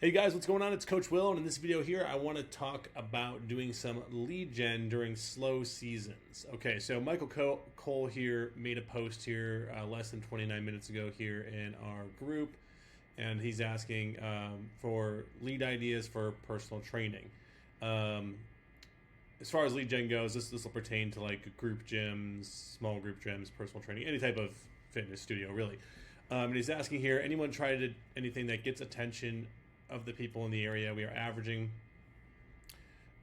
Hey guys, what's going on? It's Coach Will, and in this video here, I want to talk about doing some lead gen during slow seasons. Okay, so Michael Cole here made a post here less than 29 minutes ago here in our group, and he's asking for lead ideas for personal training. As far as lead gen goes, this will pertain to like group gyms, small group gyms, personal training, any type of fitness studio, really. And he's asking here, anyone tried anything that gets attention of the people in the area? We are averaging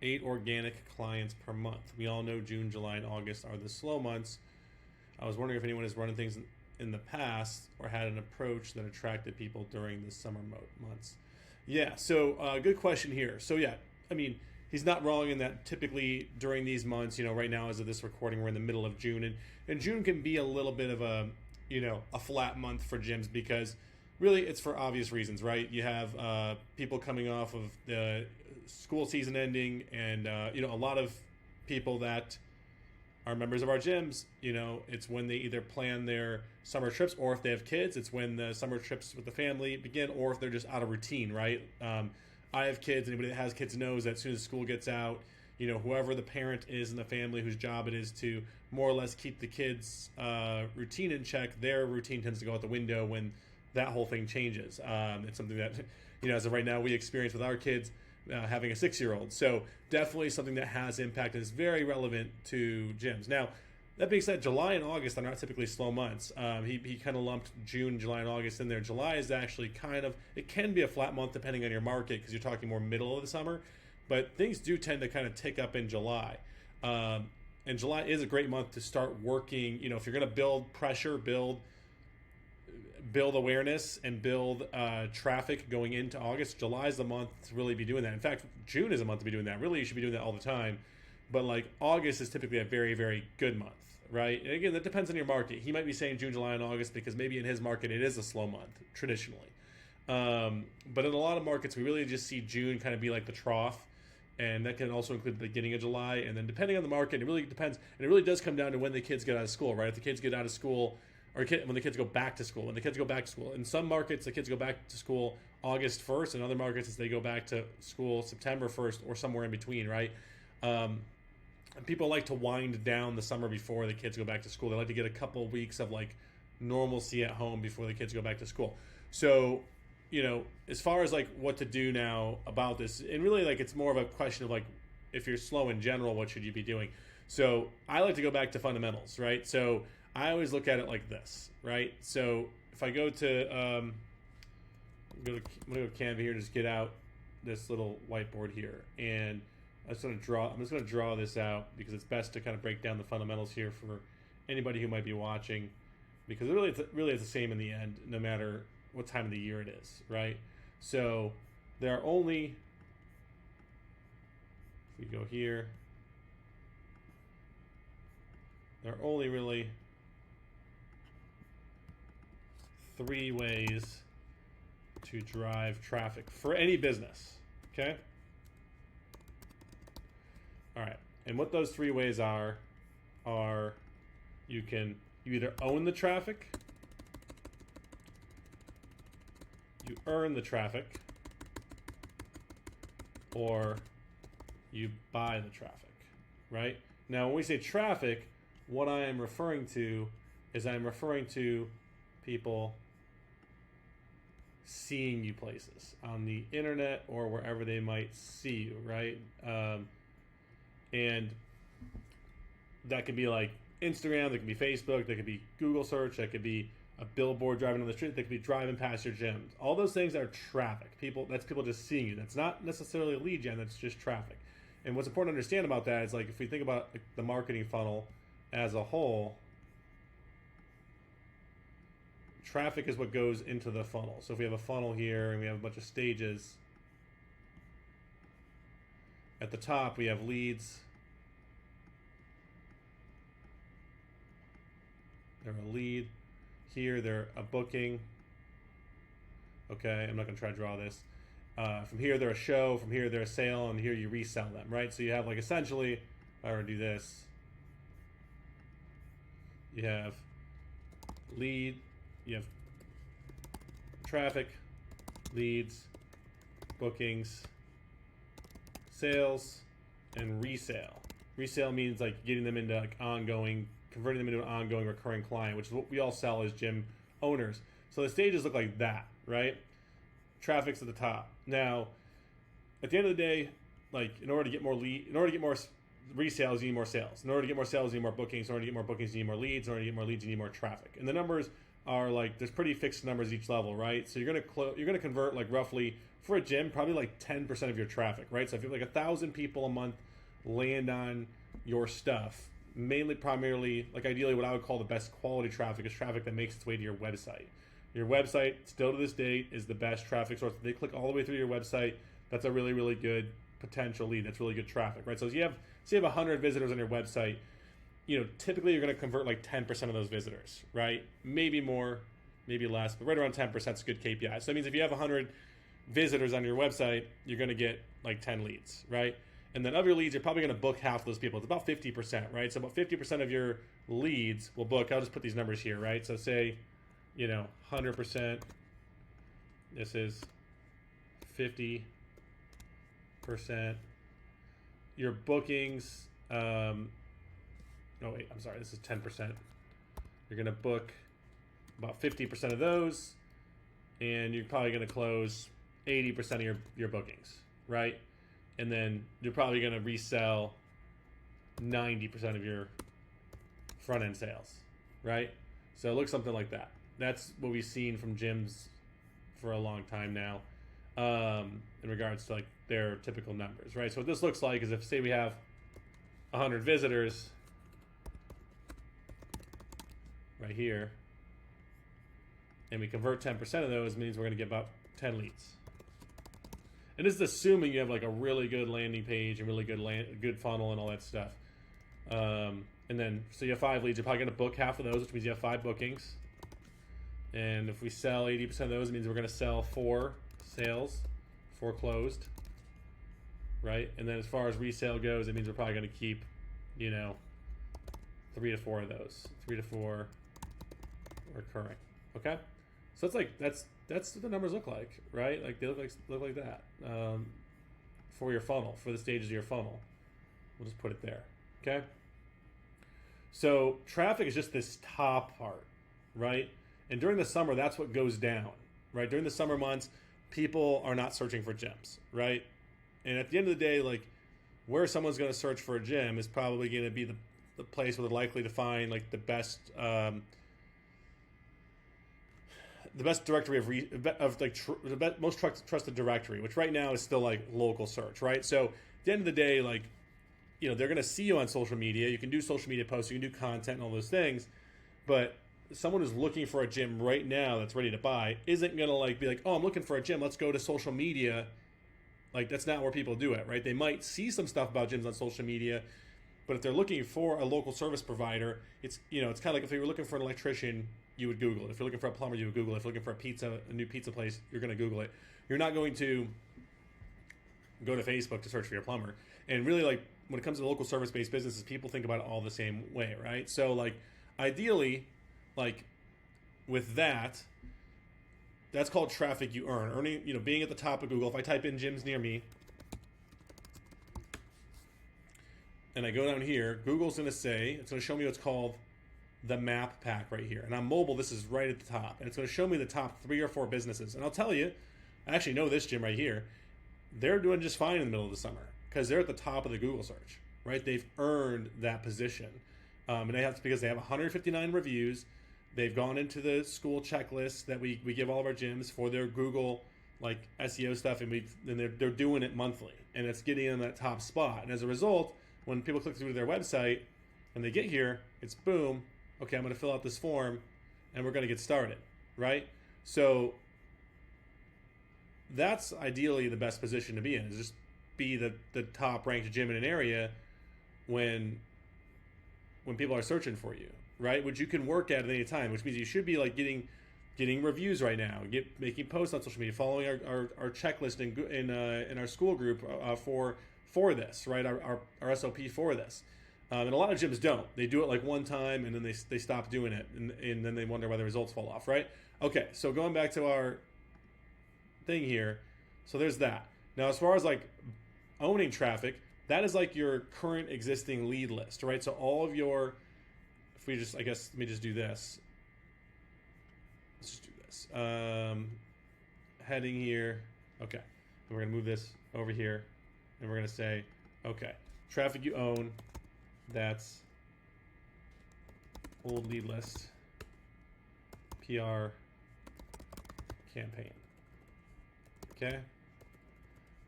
8 organic clients per month. We all know June, July, and August are the slow months. I was wondering if anyone has run things in the past or had an approach that attracted people during the summer months. Yeah, so good question here. So yeah, I mean, he's not wrong in that typically during these months, right now as of this recording, we're in the middle of June, and June can be a little bit of a flat month for gyms because really it's for obvious reasons, right? You have people coming off of the school season ending, and a lot of people that are members of our gyms, it's when they either plan their summer trips, or if they have kids, it's when the summer trips with the family begin, or if they're just out of routine, right? I have kids. Anybody that has kids knows that as soon as school gets out, whoever the parent is in the family whose job it is to more or less keep the kids' routine in check, their routine tends to go out the window when that whole thing changes. It's something that, as of right now, we experience with our kids having a 6-year-old. So definitely something that has impact and is very relevant to gyms. Now, that being said, July and August are not typically slow months. He kind of lumped June, July, and August in there. July is actually it can be a flat month depending on your market because you're talking more middle of the summer. But things do tend to kind of tick up in July. And July is a great month to start working. If you're going to build pressure, build awareness, and build traffic going into August, July is the month to really be doing that. In fact, June is a month to be doing that. Really, you should be doing that all the time. But like August is typically a very, very good month, right? And again, that depends on your market. He might be saying June, July, and August because maybe in his market it is a slow month traditionally. But in a lot of markets, we really just see June kind of be like the trough. And that can also include the beginning of July. And then depending on the market, it really depends. And it really does come down to when the kids get out of school, right? If the kids get out of school, or when the kids go back to school. When the kids go back to school. In some markets, the kids go back to school August 1st. In other markets, they go back to school September 1st or somewhere in between, right? And people like to wind down the summer before the kids go back to school. They like to get a couple of weeks of like normalcy at home before the kids go back to school. So, as far as like what to do now about this, and really like it's more of a question of like if you're slow in general, what should you be doing? So I like to go back to fundamentals, right? So I always look at it like this, right? So if I go to, I'm gonna go to Canva here and just get out this little whiteboard here, and I'm just gonna draw this out because it's best to kind of break down the fundamentals here for anybody who might be watching, because it really is the same in the end, no matter what time of the year it is, right? So there are only, if we go here, there are only really 3 ways to drive traffic for any business, okay? All right, and what those 3 ways are you either own the traffic, you earn the traffic, or you buy the traffic, right? Now, when we say traffic, what I am referring to is I'm referring to people seeing you places on the internet or wherever they might see you, right? And that could be like Instagram, that could be Facebook, that could be Google search, that could be a billboard driving on the street, that could be driving past your gym. All those things are traffic. That's people just seeing you. That's not necessarily a lead gen, that's just traffic. And what's important to understand about that is like if we think about the marketing funnel as a whole, traffic is what goes into the funnel. So if we have a funnel here and we have a bunch of stages, at the top we have leads. They're a lead. Here they're a booking. Okay, I'm not going to try to draw this. From here they're a show. From here they're a sale. And here you resell them, right? So you have like essentially, if I were to do this, you have lead, you have traffic, leads, bookings, sales, and resale. Resale means like getting them into like ongoing, converting them into an ongoing recurring client, which is what we all sell as gym owners. So the stages look like that, right? Traffic's at the top. Now, at the end of the day, like in order to get more resales, you need more sales. In order to get more sales, you need more bookings. In order to get more bookings, you need more leads. In order to get more leads, you need more traffic. And the numbers are like, there's pretty fixed numbers each level, right? So you're gonna convert like roughly for a gym, probably like 10% of your traffic, right? So if you have like 1,000 people a month land on your stuff, primarily, like ideally what I would call the best quality traffic is traffic that makes its way to your website. Your website, still to this date, is the best traffic source. If they click all the way through your website, that's a really, really good potential lead. That's really good traffic, right? So if you have, say you have 100 visitors on your website, typically you're going to convert like 10% of those visitors, right? Maybe more, maybe less, but right around 10% is a good KPI. So that means if you have 100 visitors on your website, you're going to get like 10 leads, right? And then of your leads, you're probably going to book half those people. It's about 50%, right? So about 50% of your leads will book. I'll just put these numbers here, right? So say, 100%. This is 50%. Your bookings. Oh wait, I'm sorry. This is 10%. You're going to book about 50% of those, and you're probably going to close 80% of your bookings, right? And then you're probably going to resell 90% of your front end sales, right? So it looks something like that. That's what we've seen from gyms for a long time now, in regards to like their typical numbers, right? So what this looks like is if, say, we have 100 visitors right here, and we convert 10% of those, means we're going to get about 10 leads. And this is assuming you have like a really good landing page and really good funnel and all that stuff. And then, so you have 5 leads, you're probably going to book half of those, which means you have 5 bookings. And if we sell 80% of those, it means we're going to sell 4 sales, 4 closed, right? And then as far as resale goes, it means we're probably going to keep, 3 to 4 of those, 3 to 4 recurring. Okay, so it's like that's what the numbers look like, right? Like they look like that for your funnel, for the stages of your funnel. We'll just put it there. Okay. So traffic is just this top part, right? And during the summer, that's what goes down, right? During the summer months, people are not searching for gyms, right? And at the end of the day, like where someone's going to search for a gym is probably going to be the place where they're likely to find like the best directory the most trusted directory, which right now is still like local search, right? So at the end of the day, like, they're going to see you on social media. You can do social media posts, you can do content and all those things, but someone who's looking for a gym right now that's ready to buy isn't going to like be like, oh, I'm looking for a gym, let's go to social media. Like that's not where people do it, right? They might see some stuff about gyms on social media, but if they're looking for a local service provider, it's it's kind of like if you were looking for an electrician, you would Google it. If you're looking for a plumber, you would Google it. If you're looking for a new pizza place, you're going to Google it. You're not going to go to Facebook to search for your plumber. And really, like when it comes to local service-based businesses, people think about it all the same way, right? So like ideally, like with that's called traffic you earn. Earning, being at the top of Google. If I type in gyms near me, and I go down here, Google's going to say, it's going to show me what's called the map pack right here. And on mobile, this is right at the top. And it's going to show me the top 3 or 4 businesses. And I'll tell you, I actually know this gym right here. They're doing just fine in the middle of the summer because they're at the top of the Google search, right? They've earned that position. And that's because they have 159 reviews. They've gone into the school checklist that we give all of our gyms for their Google like SEO stuff, and they're doing it monthly. And it's getting in that top spot. And as a result, when people click through to their website and they get here, it's boom, okay, I'm going to fill out this form and we're going to get started, right? So that's ideally the best position to be in, is just be the top ranked gym in an area when people are searching for you, right? Which you can work at any time, which means you should be like getting reviews right now, making posts on social media, following our checklist in our school group for this, right? Our SOP for this. And a lot of gyms don't. They do it like one time and then they stop doing it, and then they wonder why the results fall off, right? Okay, so going back to our thing here, So there's that. Now, as far as like owning traffic, that is like your current existing lead list, right? So all of your, if we just, I guess, let me just do this. Let's just do this. Heading here. Okay. And we're going to move this over here. And we're going to say, okay, traffic you own, that's old lead list, PR campaign. Okay.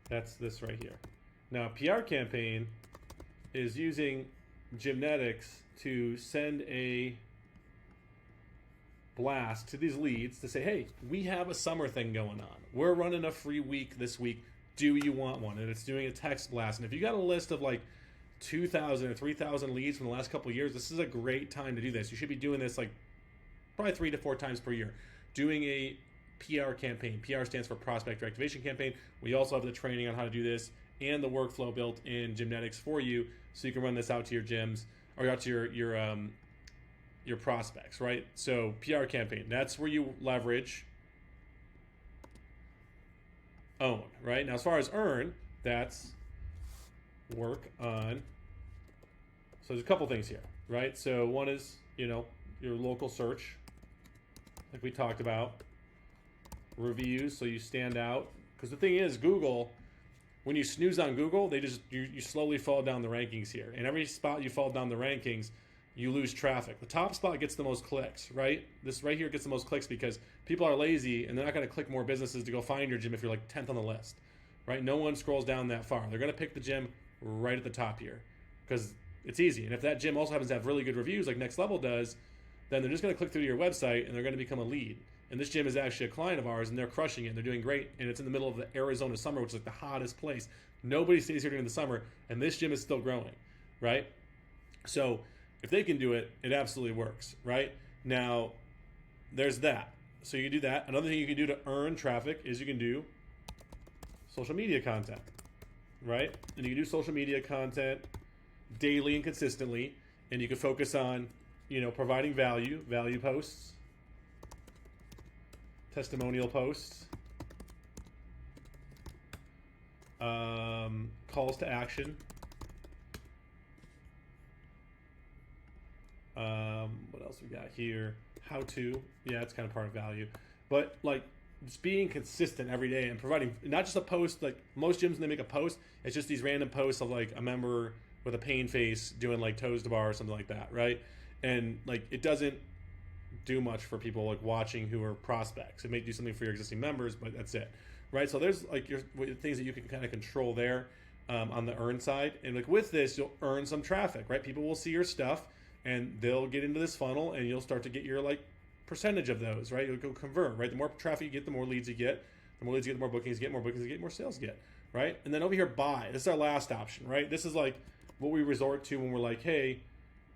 That's this right here. Now, PR campaign is using Gymnetics to send a blast to these leads to say, hey, we have a summer thing going on. We're running a free week this week. Do you want one? And it's doing a text blast. And if you got a list of like 2,000 or 3,000 leads from the last couple of years, this is a great time to do this. You should be doing this like probably 3 to 4 times per year. Doing a PR campaign. PR stands for Prospect Reactivation Campaign. We also have the training on how to do this and the workflow built in Gymnetics for you, so you can run this out to your gyms or out to your prospects, right? So PR campaign, that's where you leverage own, right? Now, as far as earn, that's work on. So there's a couple things here, right? So one is, your local search, like we talked about. Reviews, so you stand out. Because the thing is, Google, when you snooze on Google, you slowly fall down the rankings here. And every spot you fall down the rankings, you lose traffic. The top spot gets the most clicks, right? This right here gets the most clicks because people are lazy and they're not going to click more businesses to go find your gym if you're like 10th on the list, right? No one scrolls down that far. They're going to pick the gym right at the top here because it's easy. And if that gym also happens to have really good reviews like Next Level does, then they're just going to click through to your website and they're going to become a lead. And this gym is actually a client of ours, and they're crushing it. They're doing great, and it's in the middle of the Arizona summer, which is like the hottest place. Nobody stays here during the summer, and this gym is still growing, right? So if they can do it, it absolutely works, right? Now, there's that. So you can do that. Another thing you can do to earn traffic is you can do social media content, right? And you can do social media content daily and consistently, and you can focus on, providing value posts, testimonial posts, calls to action, what else we got here? How to, yeah, it's kind of part of value, but like just being consistent every day and providing not just a post. Like most gyms, when they make a post, it's just these random posts of like a member with a pain face doing like toes to bar or something like that, right? And like it doesn't do much for people like watching who are prospects. It may do something for your existing members, but that's it, right? So there's like your things that you can kind of control there on the earn side. And like with this, you'll earn some traffic, right? People will see your stuff and they'll get into this funnel, and you'll start to get your like percentage of those, right? You'll go convert, right? The more traffic you get, the more leads you get. The more leads you get, the more bookings you get. More bookings you get, more sales you get, right? And then over here, buy. This is our last option, right? This is like what we resort to when we're like, hey,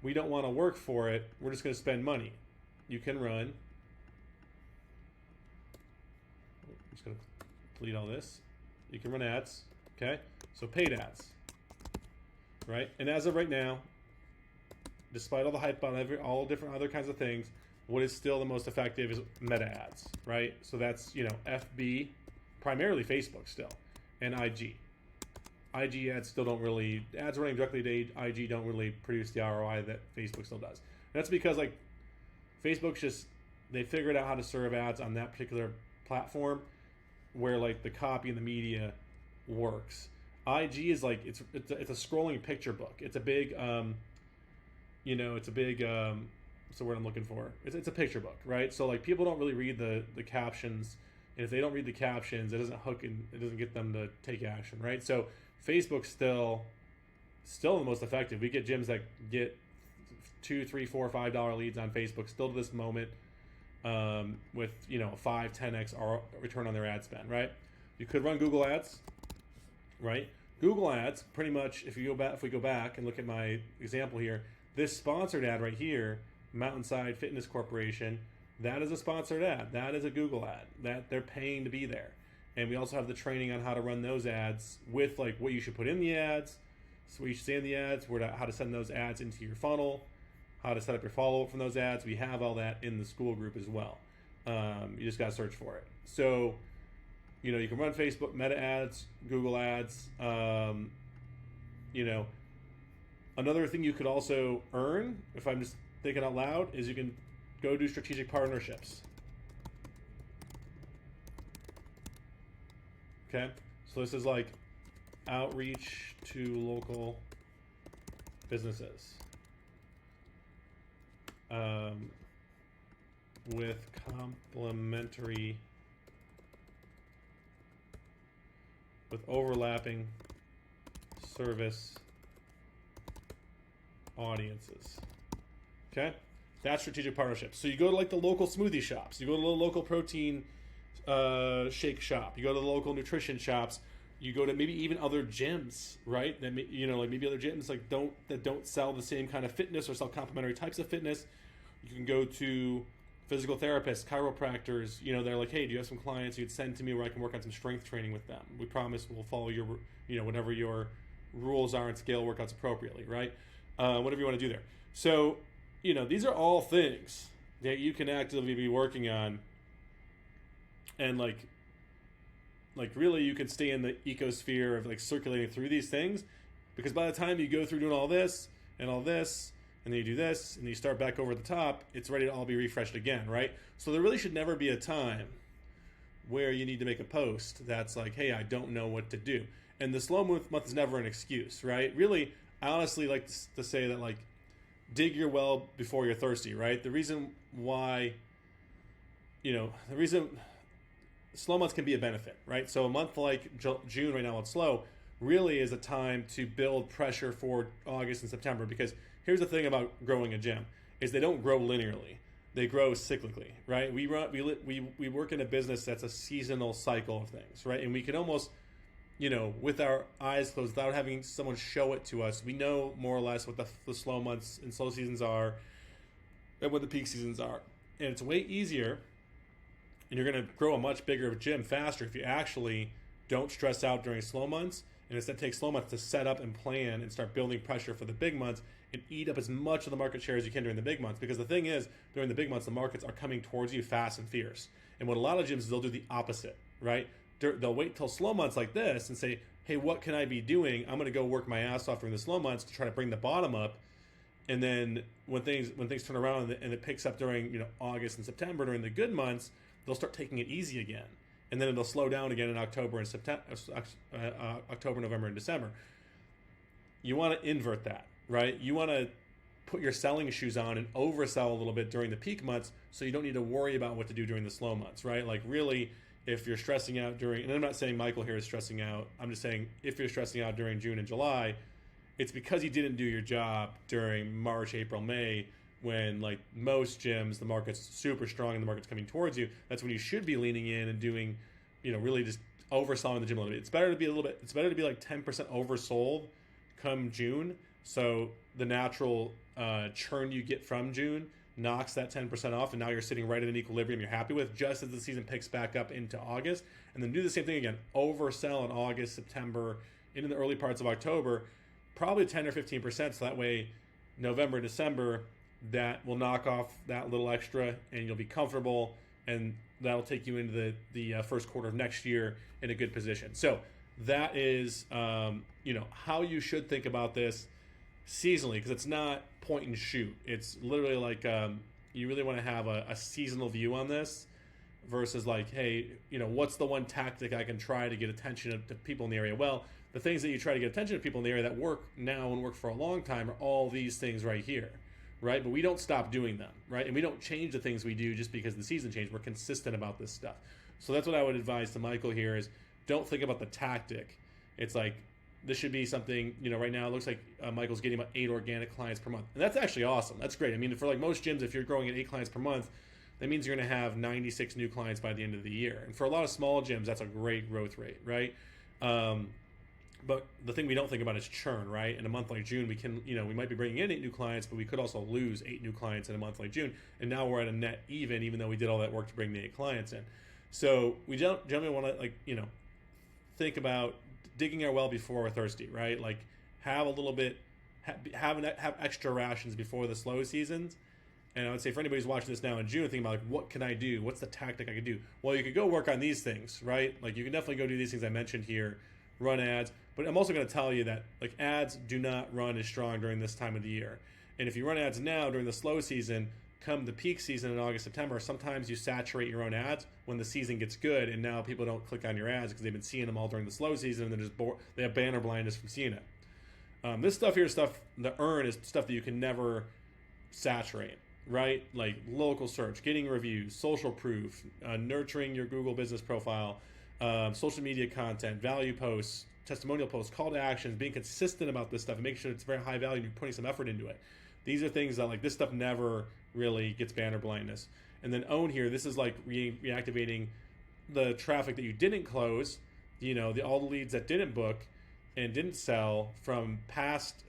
we don't want to work for it. We're just going to spend money. You can run. I'm just going to delete all this. You can run ads, okay? So paid ads, right? And as of right now, despite all the hype on all different other kinds of things, what is still the most effective is meta ads, right? So that's, FB, primarily Facebook still, and IG. IG ads still don't really, ads running directly to IG don't really produce the ROI that Facebook still does. And that's because like Facebook's just, they figured out how to serve ads on that particular platform where like the copy and the media works. IG is like, it's a scrolling picture book. It's a big, what's the word I'm looking for? It's a picture book, right? So like people don't really read the captions, and if they don't read the captions, it doesn't hook and it doesn't get them to take action, right? So Facebook's still the most effective. We get gyms that get $2, $3, $4, $5 leads on Facebook still to this moment, with 5, 10x return on their ad spend, right? You could run Google ads, right? Google ads, pretty much, if we go back and look at my example here, this sponsored ad right here, Mountainside Fitness Corporation, that is a sponsored ad. That is a Google ad. That they're paying to be there. And we also have the training on how to run those ads with like what you should put in the ads, so what you should say in the ads, how to send those ads into your funnel, how to set up your follow-up from those ads. We have all that in the school group as well. You just got to search for it. So You can run Facebook, Meta ads, Google ads. You know, another thing you could also earn, if I'm just thinking out loud, is you can go do strategic partnerships. Okay, so this is like outreach to local businesses with complementary, with overlapping service audiences. Okay, that's strategic partnerships. So you go to like the local smoothie shops, you go to the local protein shake shop, you go to the local nutrition shops, you go to maybe even other gyms, right? That like maybe other gyms like don't sell the same kind of fitness or sell complementary types of fitness. You can go to physical therapists, chiropractors. They're like, hey, do you have some clients you could send to me where I can work on some strength training with them? We promise we'll follow your, whatever your rules are and scale workouts appropriately, right? Whatever you want to do there. So, these are all things that you can actively be working on, and like really you can stay in the ecosphere of like circulating through these things, because by the time you go through doing all this and all this, and then you do this, and then you start back over the top, it's ready to all be refreshed again, right? So there really should never be a time where you need to make a post that's like, hey, I don't know what to do. And the slow month is never an excuse, right? Really, I honestly like to say that, like, dig your well before you're thirsty, right? The reason why, slow months can be a benefit, right? So a month like June right now, it's slow, really is a time to build pressure for August and September, because here's the thing about growing a gym is they don't grow linearly. They grow cyclically, right? We work in a business that's a seasonal cycle of things, right? And we can almost, with our eyes closed, without having someone show it to us, we know more or less what the slow months and slow seasons are and what the peak seasons are. And it's way easier, and you're going to grow a much bigger gym faster if you actually don't stress out during slow months, and instead take slow months to set up and plan and start building pressure for the big months and eat up as much of the market share as you can during the big months. Because the thing is, during the big months, the markets are coming towards you fast and fierce. And what a lot of gyms is, they'll do the opposite, right? They'll wait till slow months like this and say, hey, what can I be doing? I'm going to go work my ass off during the slow months to try to bring the bottom up. And then when things turn around and it picks up during August and September, during the good months, they'll start taking it easy again. And then it'll slow down again in October and October, November, and December. You want to invert that, right? You want to put your selling shoes on and oversell a little bit during the peak months, so you don't need to worry about what to do during the slow months, right? Like, really, if you're stressing out during, and I'm not saying Michael here is stressing out, I'm just saying if you're stressing out during June and July, it's because you didn't do your job during March, April, May, when, like most gyms, the market's super strong and the market's coming towards you. That's when you should be leaning in and doing, really just overselling the gym a little bit. It's better to be like 10% oversold come June. So the natural churn you get from June knocks that 10% off, and now you're sitting right at an equilibrium you're happy with, just as the season picks back up into August. And then do the same thing again. Oversell in August, September, into the early parts of October, probably 10 or 15%. So that way, November, December, that will knock off that little extra, and you'll be comfortable, and that'll take you into the first quarter of next year in a good position. So that is how you should think about this seasonally, because it's not point and shoot. It's literally like you really want to have a seasonal view on this, versus like, hey, what's the one tactic I can try to get attention to people in the area? Well, the things that you try to get attention to people in the area that work now and work for a long time are all these things right here, right? But we don't stop doing them, right? And we don't change the things we do just because the season changed. We're consistent about this stuff. So that's what I would advise to Michael here is, don't think about the tactic. It's like, this should be something, right now it looks like Michael's getting about 8 organic clients per month. And that's actually awesome. That's great. I mean, for like most gyms, if you're growing at 8 clients per month, that means you're going to have 96 new clients by the end of the year. And for a lot of small gyms, that's a great growth rate, right? But the thing we don't think about is churn, right? In a month like June, we can, we might be bringing in 8 new clients, but we could also lose 8 new clients in a month like June. And now we're at a net even though we did all that work to bring the 8 clients in. So we generally want to, think about digging our well before we're thirsty, right? Like, have a little bit, have extra rations before the slow seasons, And I would say for anybody who's watching this now in June, thinking about like, what can I do? What's the tactic I could do? Well, you could go work on these things, right? Like you can definitely go do these things I mentioned here, run ads. But I'm also going to tell you that like ads do not run as strong during this time of the year. And if you run ads now during the slow season, come the peak season in August, September, sometimes you saturate your own ads when the season gets good, and now people don't click on your ads because they've been seeing them all during the slow season, and they're just bored. They have banner blindness from seeing it. This stuff here, the earn is stuff that you can never saturate, right? Like local search, getting reviews, social proof, nurturing your Google business profile, social media content, value posts, testimonial posts, call to actions, being consistent about this stuff and making sure it's very high value and you're putting some effort into it. These are things that like this stuff never really gets banner blindness. And then own here, this is like reactivating the traffic that you didn't close, all the leads that didn't book and didn't sell from past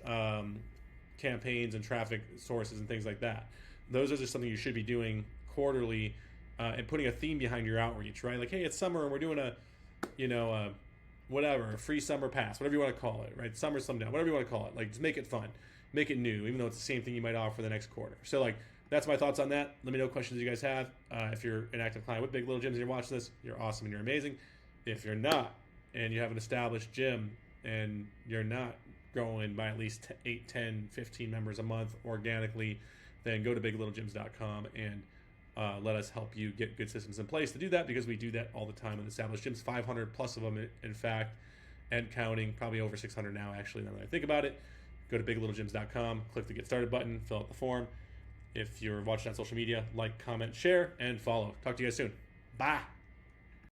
campaigns and traffic sources and things like that. Those are just something you should be doing quarterly and putting a theme behind your outreach, right? Like, hey, it's summer and we're doing a free summer pass, whatever you want to call it, right? Summer, down, whatever you want to call it. Like, just make it fun, make it new, even though it's the same thing you might offer the next quarter. So, like, that's my thoughts on that. Let me know questions you guys have. If you're an active client with Big Little Gyms and you're watching this, you're awesome and you're amazing. If you're not, and you have an established gym and you're not growing by at least 8, 10, 15 members a month organically, then go to biglittlegyms.com and let us help you get good systems in place to do that, because we do that all the time in established gyms, 500 plus of them, in fact, and counting, probably over 600 now, actually, now that I think about it. Go to biglittlegyms.com, click the Get Started button, fill out the form. If you're watching on social media, like, comment, share, and follow. Talk to you guys soon. Bye.